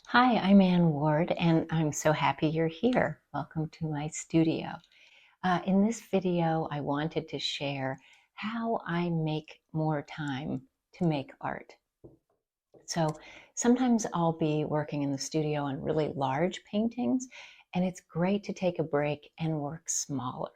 Hi, I'm Ann Ward, and I'm so happy you're here. Welcome to my studio. In this video, I wanted to share how I make more time to make art. So sometimes I'll be working in the studio on really large paintings, and it's great to take a break and work smaller.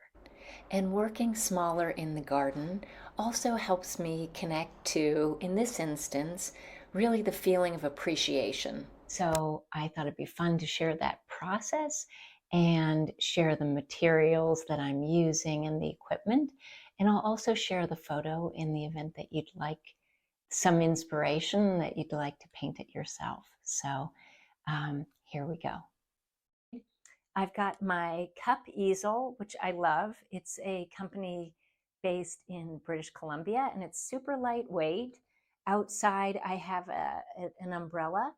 And working smaller in the garden also helps me connect to, in this instance, really the feeling of appreciation. So I thought it'd be fun to share that process and share the materials that I'm using and the equipment. And I'll also share the photo in the event that you'd like some inspiration, that you'd like to paint it yourself. So here we go. I've got my cup easel, which I love. It's a company based in British Columbia, and it's super lightweight. Outside, I have an umbrella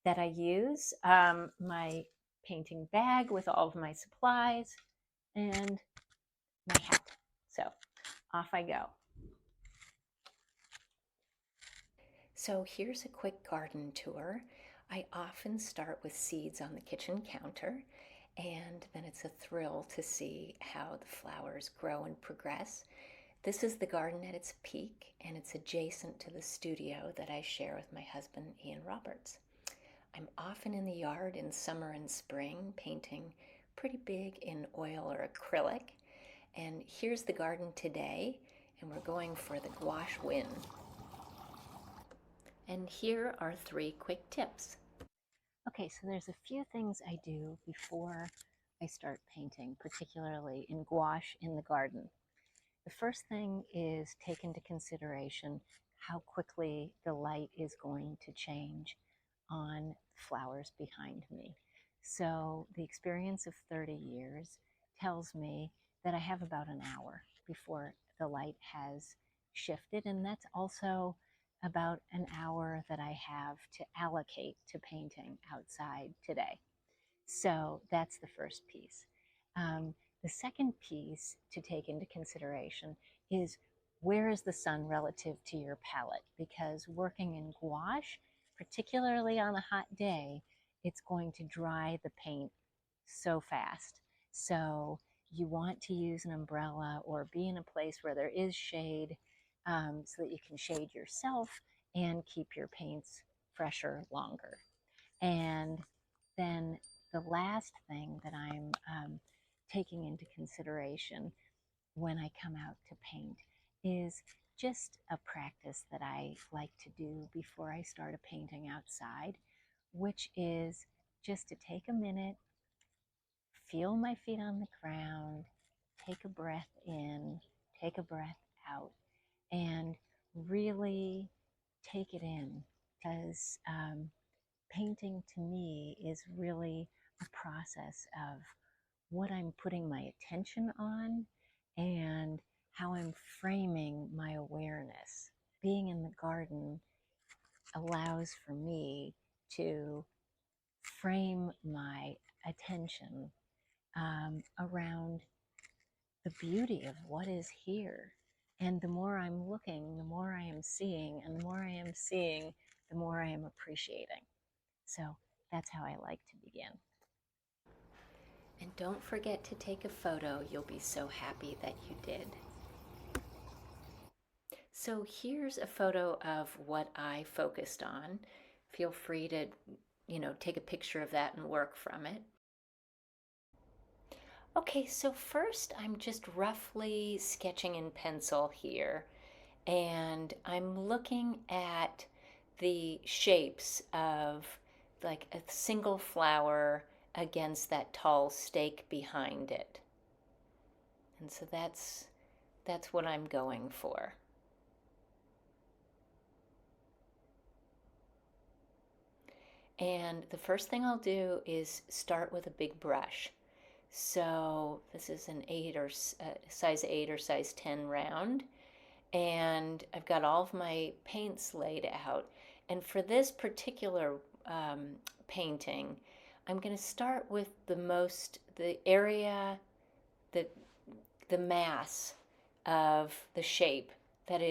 that I use, my painting bag with all of my supplies, and my hat. So off I go. So here's a quick garden tour. I often start with seeds on the kitchen counter, and then it's a thrill to see how the flowers grow and progress. This is the garden at its peak, and it's adjacent to the studio that I share with my husband, Ian Roberts. I'm often in the yard in summer and spring, painting pretty big in oil or acrylic. And here's the garden today, and we're going for the gouache win. And here are 3 quick tips. Okay, so there's a few things I do before I start painting, particularly in gouache in the garden. The first thing is take into consideration how quickly the light is going to change on flowers behind me. So the experience of 30 years tells me that I have about an hour before the light has shifted, and that's also about an hour that I have to allocate to painting outside today. So that's the first piece. The second piece to take into consideration is where is the sun relative to your palette? Because working in gouache, particularly on a hot day, it's going to dry the paint so fast. So you want to use an umbrella or be in a place where there is shade, so that you can shade yourself and keep your paints fresher longer. And then the last thing that I'm taking into consideration when I come out to paint is just a practice that I like to do before I start a painting outside, which is just to take a minute, feel my feet on the ground, take a breath in, take a breath out, and really take it in. Because painting to me is really a process of what I'm putting my attention on and how I'm framing my awareness. Being in the garden allows for me to frame my attention around the beauty of what is here. And the more I'm looking, the more I am seeing, and the more I am seeing, the more I am appreciating. So that's how I like to begin. And don't forget to take a photo. You'll be so happy that you did. So here's a photo of what I focused on. Feel free to, take a picture of that and work from it. Okay, so first I'm just roughly sketching in pencil here, and I'm looking at the shapes of like a single flower against that tall stake behind it. And so that's what I'm going for. And the first thing I'll do is start with a big brush. So this is an 8 or size 8 or size 10 round, and I've got all of my paints laid out. And for this particular painting, I'm going to start with the area, the, the mass of the shape that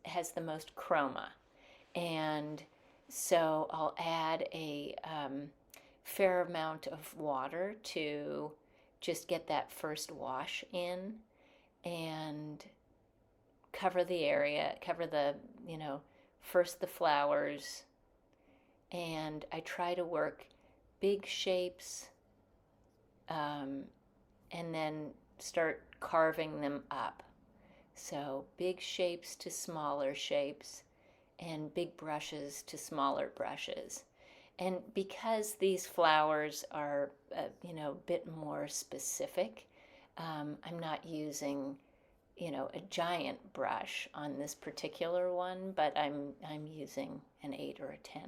has the most chroma. And so I'll add a fair amount of water to just get that first wash in and cover the area, cover the, first the flowers. And I try to work big shapes and then start carving them up. So big shapes to smaller shapes and big brushes to smaller brushes. And because these flowers are, a bit more specific, I'm not using, a giant brush on this particular one, but I'm using an 8 or a 10.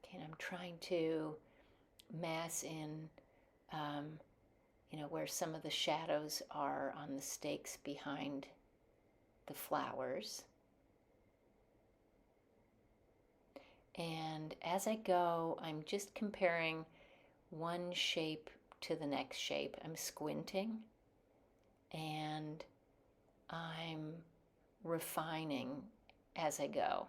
Okay, and I'm trying to mass in, where some of the shadows are on the stakes behind the flowers. And as I go, I'm just comparing one shape to the next shape. I'm squinting and I'm refining as I go.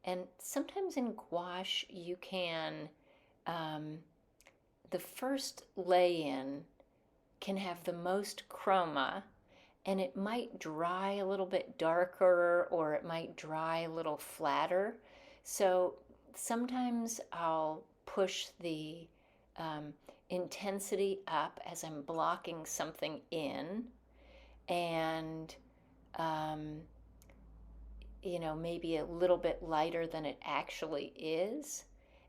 And sometimes in gouache, you can, the first lay-in can have the most chroma, and it might dry a little bit darker or it might dry a little flatter. So sometimes I'll push the intensity up as I'm blocking something in, and maybe a little bit lighter than it actually is.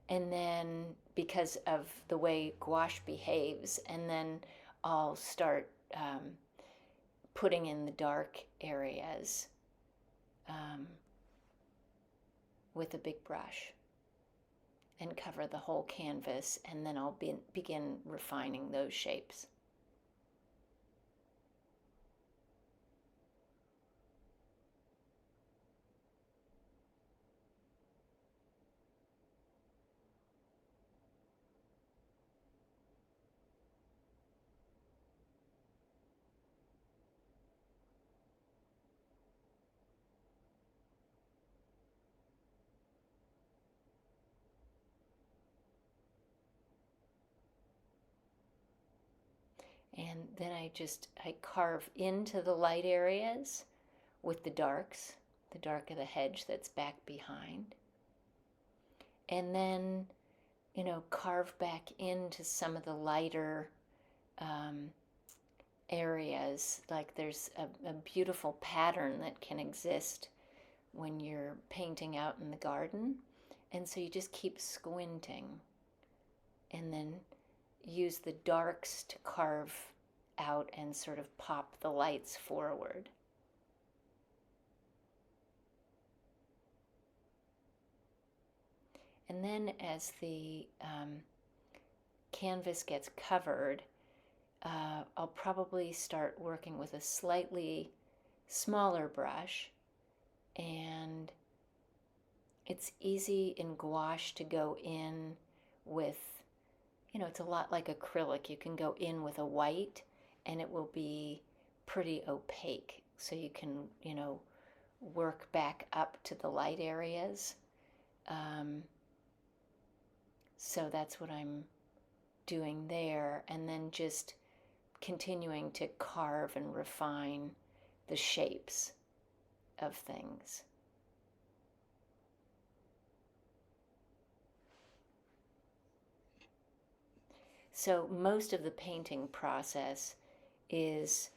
And then because of the way gouache behaves, and then I'll start putting in the dark areas with a big brush and cover the whole canvas, and then I'll begin refining those shapes. And then I carve into the light areas with the darks, the dark of the hedge that's back behind. And then, carve back into some of the lighter areas. Like there's a beautiful pattern that can exist when you're painting out in the garden. And so you just keep squinting and then use the darks to carve out and sort of pop the lights forward. And then as the canvas gets covered, I'll probably start working with a slightly smaller brush, and it's easy in gouache to go in with, it's a lot like acrylic. You can go in with a white and it will be pretty opaque. So you can, work back up to the light areas. So that's what I'm doing there, and then just continuing to carve and refine the shapes of things. So most of the painting process is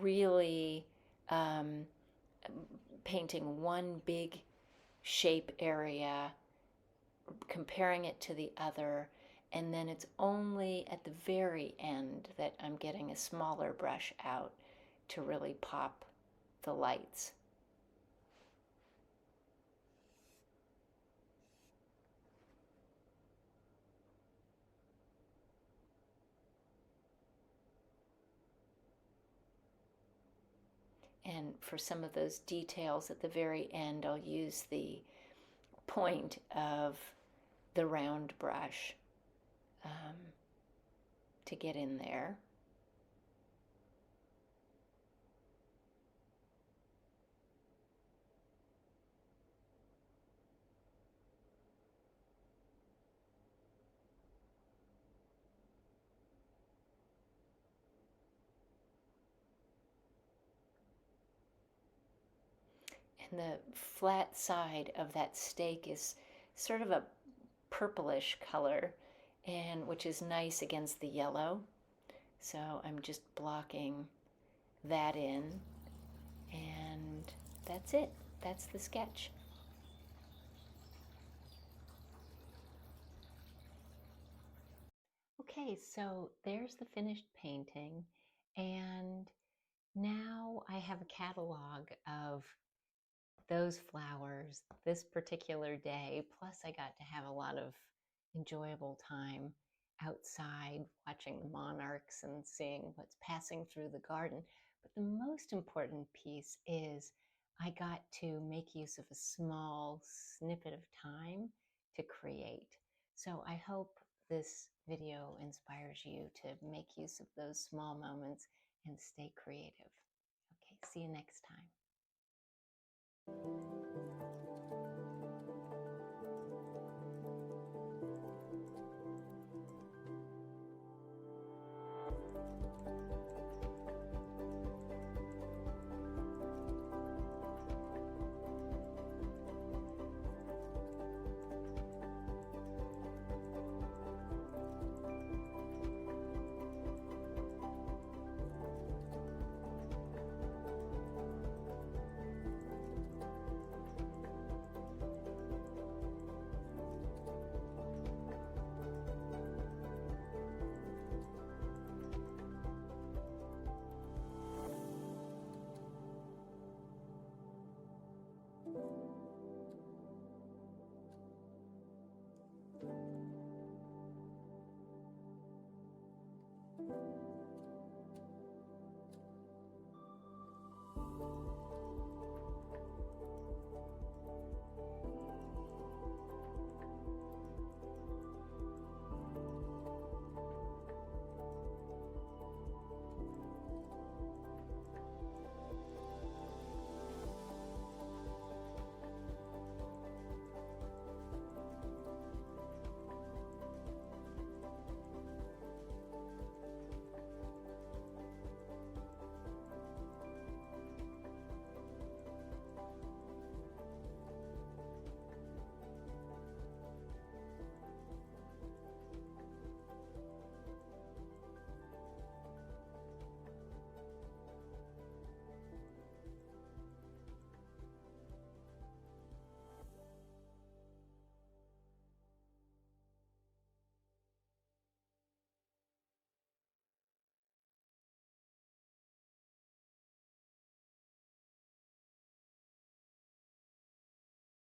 really painting one big shape area, comparing it to the other, and then it's only at the very end that I'm getting a smaller brush out to really pop the lights. And for some of those details at the very end, I'll use the point of the round brush to get in there. And the flat side of that stake is sort of a purplish color, and which is nice against the yellow. So I'm just blocking that in, and that's it. That's the sketch. Okay, so there's the finished painting, and now I have a catalog of those flowers this particular day. Plus, I got to have a lot of enjoyable time outside watching the monarchs and seeing what's passing through the garden. But the most important piece is I got to make use of a small snippet of time to create. So I hope this video inspires you to make use of those small moments and stay creative. Okay, see you next time.